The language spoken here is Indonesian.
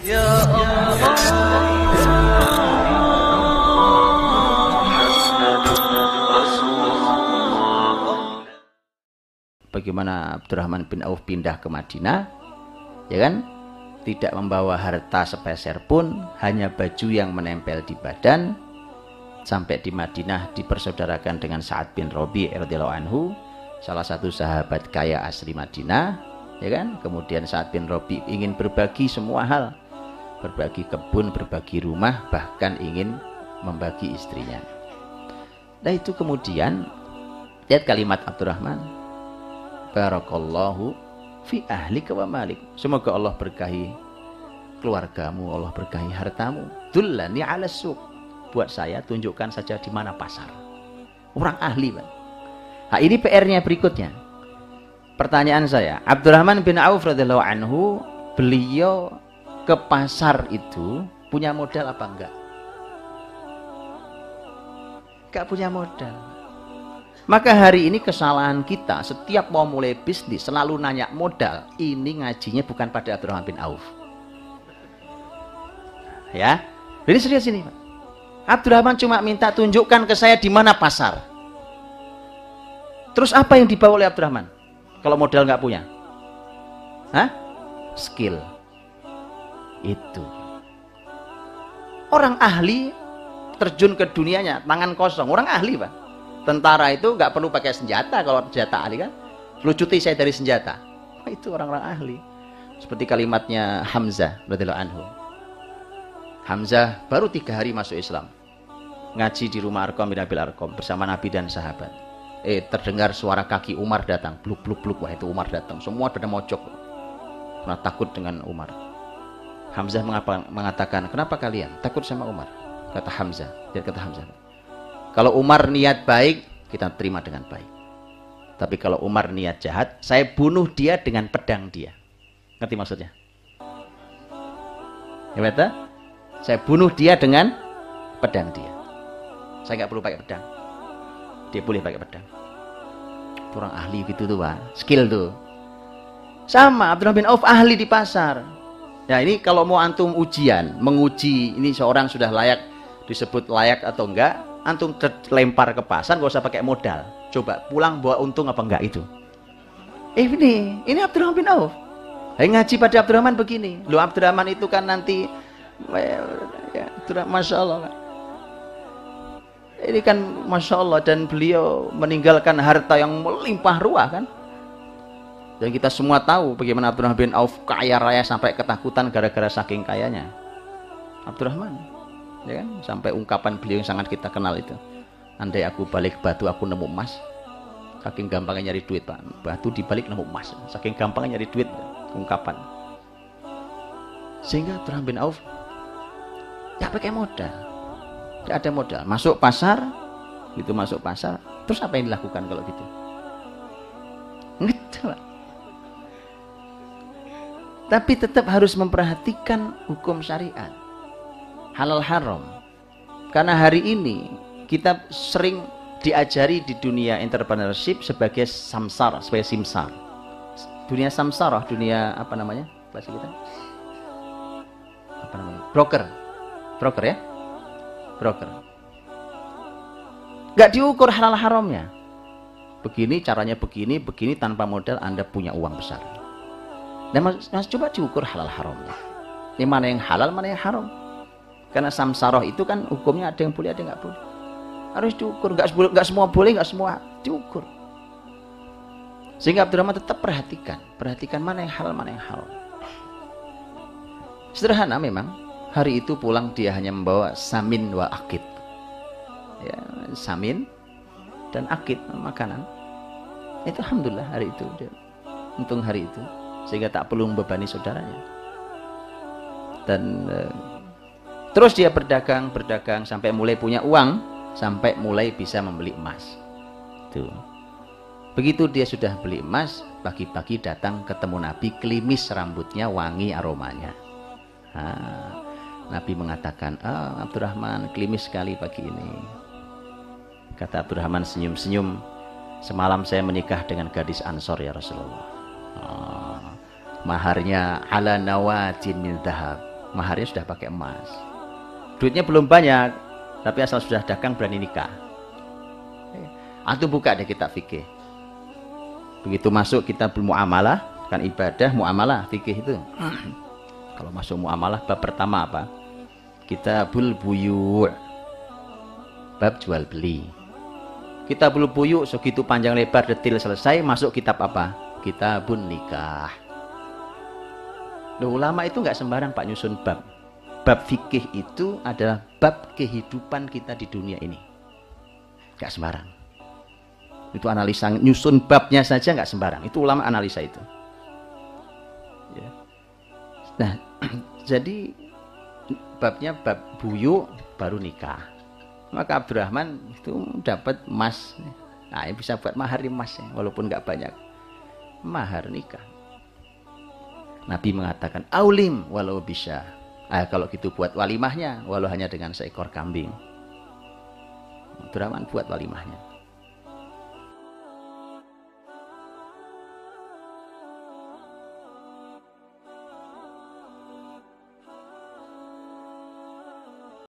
Ya Allah. Bagaimana Abdurrahman bin Auf pindah ke Madinah, ya kan? Tidak membawa harta sepeser pun, hanya baju yang menempel di badan. Sampai di Madinah dipersaudarakan dengan Sa'ad bin Rabi' radhiyallahu anhu, salah satu sahabat kaya asli Madinah, ya kan? Kemudian Sa'ad bin Rabi' ingin berbagi semua hal, berbagi kebun, berbagi rumah, bahkan ingin membagi istrinya. Nah itu kemudian lihat kalimat Abdurrahman, barakallahu fi ahlika wa malik. Semoga Allah berkahi keluargamu, Allah berkahi hartamu. Dullani ala suq. Buat saya tunjukkan saja di mana pasar. Orang ahli, Pak. Nah, ini PR-nya berikutnya. Pertanyaan saya, Abdurrahman bin Auf radhiyallahu anhu, beliau ke pasar itu punya modal apa enggak? Enggak punya modal. Maka hari ini kesalahan kita, setiap mau mulai bisnis selalu nanya modal. Ini ngajinya bukan pada Abdurrahman bin Auf. Ya, jadi serius ini, Pak. Abdurrahman cuma minta tunjukkan ke saya di mana pasar. Terus apa yang dibawa oleh Abdurrahman? Kalau modal nggak punya, hah? Skill. Itu. Orang ahli terjun ke dunianya tangan kosong. Orang ahli, Pak. Tentara itu nggak perlu pakai senjata. Kalau senjata ahli kan, lucuti saya dari senjata. Nah, itu orang-orang ahli. Seperti kalimatnya Hamzah radhiyallahu anhu. Hamzah baru 3 hari masuk Islam, ngaji di rumah Arqam bin Abil Arqam bersama Nabi dan sahabat. Terdengar suara kaki Umar datang, bluk bluk bluk. Wah, itu Umar datang. Semua pada mojok, karena takut dengan Umar. Hamzah mengatakan, kenapa kalian takut sama Umar? Kata Hamzah, kalau Umar niat baik, kita terima dengan baik. Tapi kalau Umar niat jahat, saya bunuh dia dengan pedang dia. Ngerti maksudnya? Ya betul? Saya bunuh dia dengan pedang dia. Saya nggak perlu pakai pedang. Dia boleh pakai pedang. Orang ahli gitu tuh, Pak. Skill tuh. Sama Abdurrahman bin Auf ahli di pasar. Ya ini kalau mau antum ujian, menguji ini seorang sudah layak, disebut layak atau enggak, antum lempar ke pasar, gak usah pakai modal. Coba pulang bawa untung apa enggak itu. Ini Abdurrahman bin Auf. Ngaji pada Abdurrahman begini. Loh, Abdurrahman itu kan nanti ya, Masya Allah. Ini kan Masya Allah, dan beliau meninggalkan harta yang melimpah ruah kan. Dan kita semua tahu bagaimana Abdurrahman bin Auf kaya raya sampai ketakutan gara-gara saking kayanya Abdurrahman, ya kan? Sampai ungkapan beliau yang sangat kita kenal itu, andai aku balik batu aku nemu emas. Saking gampangnya nyari duit, Pak. Batu dibalik nemu emas. Saking gampangnya nyari duit, ungkapan. Sehingga Abdurrahman bin Auf nggak pakai modal, nggak ada modal. Masuk pasar, gitu masuk pasar. Terus apa yang dilakukan kalau gitu? Gitu, Pak. Tapi tetap harus memperhatikan hukum syariat, halal haram. Karena hari ini kita sering diajari di dunia entrepreneurship sebagai samsar, sebagai simsar. Dunia samsarah, dunia apa namanya? Kelas kita? Apa namanya? Broker ya? Broker. Gak diukur halal haramnya. Begini caranya, begini tanpa modal Anda punya uang besar. Dan mas coba diukur halal haramnya. Ini mana yang halal, mana yang haram. Karena samsarah itu kan hukumnya ada yang boleh, ada yang nggak boleh. Harus diukur, nggak semua boleh, nggak semua diukur. Sehingga Abdurrahman tetap perhatikan mana yang halal, mana yang haram. Sederhana memang. Hari itu pulang dia hanya membawa samin wa akid. Ya, samin dan akid, makanan. Itu alhamdulillah hari itu dia untung hari itu, sehingga tak perlu membebani saudaranya. Dan terus dia berdagang sampai mulai punya uang, sampai mulai bisa membeli emas. Tuh. Begitu dia sudah beli emas, pagi-pagi datang ketemu Nabi, klimis rambutnya, wangi aromanya. Nabi mengatakan, Abdurrahman klimis sekali pagi ini. Kata Abdurrahman senyum-senyum, semalam saya menikah dengan gadis Ansor ya Rasulullah. Maharnya ala nawatin min dhahab. maharnya sudah pakai emas. Duitnya belum banyak, tapi asal sudah dagang berani nikah. Antum buka deh kitab fikih. Begitu masuk kitab muamalah, kan ibadah muamalah fikih itu. Kalau masuk muamalah bab pertama apa? Kitabul buyu'. Bab jual beli. Kitabul buyu' segitu panjang lebar detil selesai, masuk kitab apa? Kitabun nikah. Loh, ulama itu nggak sembarang Pak nyusun bab. Bab fikih itu adalah bab kehidupan kita di dunia ini. Nggak sembarang. Itu analisa nyusun babnya saja nggak sembarang. Itu ulama analisa itu. Ya. Nah, jadi babnya bab buyu baru nikah. Maka Abdurrahman itu dapat emas. Nah, bisa buat mahar emas ya, walaupun nggak banyak. Mahar nikah. Nabi mengatakan aulim walau bisa. Kalau gitu buat walimahnya walau hanya dengan seekor kambing. Abdurrahman buat walimahnya.